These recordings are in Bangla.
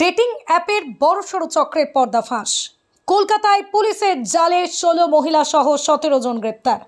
ডেটিং অ্যাপের বড়সড় চক্রের পর্দাফাঁস। কলকাতায় পুলিশের জালে 16 মহিলা সহ 17 জন গ্রেপ্তার।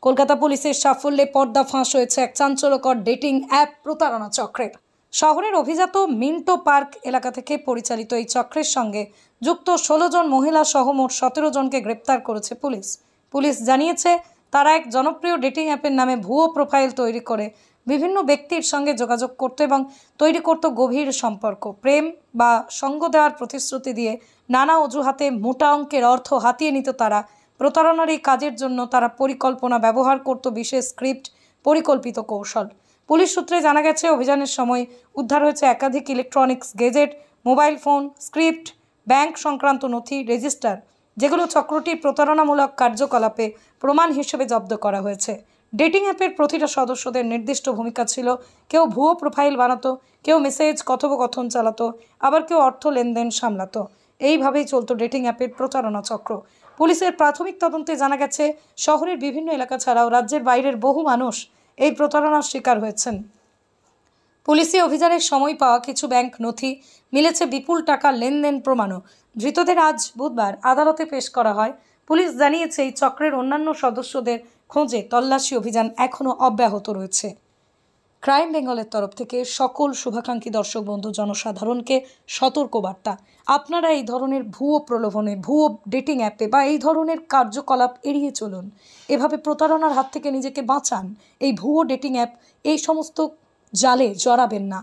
কলকাতা পুলিশের সাফল্যে পর্দাফাঁস হয়েছে এক চাঞ্চল্যকর ডেটিং অ্যাপ প্রতারণা চক্রের। শহরের অভিজাত মিন্টো পার্ক এলাকা থেকে পরিচালিত এই চক্রের সঙ্গে যুক্ত 16 জন মহিলা সহ মোট 17 জনকে গ্রেপ্তার করেছে পুলিশ। পুলিশ জানিয়েছে, তারা এক জনপ্রিয় ডেটিং অ্যাপের নামে ভুয়ো প্রোফাইল তৈরি করে বিভিন্ন ব্যক্তির সঙ্গে যোগাযোগ করত এবং তৈরি করত গভীর সম্পর্ক, প্রেম বা সঙ্গ দেওয়ার প্রতিশ্রুতি দিয়ে নানা অজুহাতে মোটা অঙ্কের অর্থ হাতিয়ে নিত তারা। প্রতারণার এই কাজের জন্য তারা পরিকল্পনা ব্যবহার করত বিশেষ স্ক্রিপ্ট, পরিকল্পিত কৌশল। পুলিশ সূত্রে জানা গেছে, অভিযানের সময় উদ্ধার হয়েছে একাধিক electronics gadget, mobile phone, script, bank সংক্রান্ত নথি, রেজিস্টার, যেগুলো চক্রটির প্রতারণামূলক কার্যকলাপে প্রমাণ হিসেবে জব্দ করা হয়েছে। ডেটিং অ্যাপের প্রতিটা সদস্যদের নির্দিষ্ট ভূমিকা ছিল। কেউ ভুয়ো প্রোফাইল বানাতো, কেউ মেসেজ কথোপকথন চালাতো, আবার কেউ অর্থ লেনদেন সামলাতো। এইভাবেই চলতো ডেটিং অ্যাপের প্রতারণা চক্র। পুলিশের প্রাথমিক তদন্তে জানা গেছে, শহরের বিভিন্ন এলাকা ছাড়াও রাজ্যের বাইরের বহু মানুষ এই প্রতারণার শিকার হয়েছেন। পুলিশি অভিযানের সময় পাওয়া কিছু ব্যাংক নথি, মিলেছে বিপুল টাকা লেনদেন প্রমাণও। ধৃতদের আজ বুধবার আদালতে পেশ করা হয়। পুলিশ জানিয়েছে, এই চক্রের অন্যান্য সদস্যদের খোঁজে তল্লাশি অভিযান এখনও অব্যাহত রয়েছে। ক্রাইম বেঙ্গলের তরফ থেকে সকল শুভাকাঙ্ক্ষী দর্শক বন্ধু জনসাধারণকে সতর্কবার্তা, আপনারা এই ধরনের ভুয়ো প্রলোভনে, ভুয়ো ডেটিং অ্যাপে বা এই ধরনের কার্যকলাপ এড়িয়ে চলুন। এভাবে প্রতারণার হাত থেকে নিজেকে বাঁচান। এই ভুয়ো ডেটিং অ্যাপ, এই সমস্ত জালে জড়াবেন না।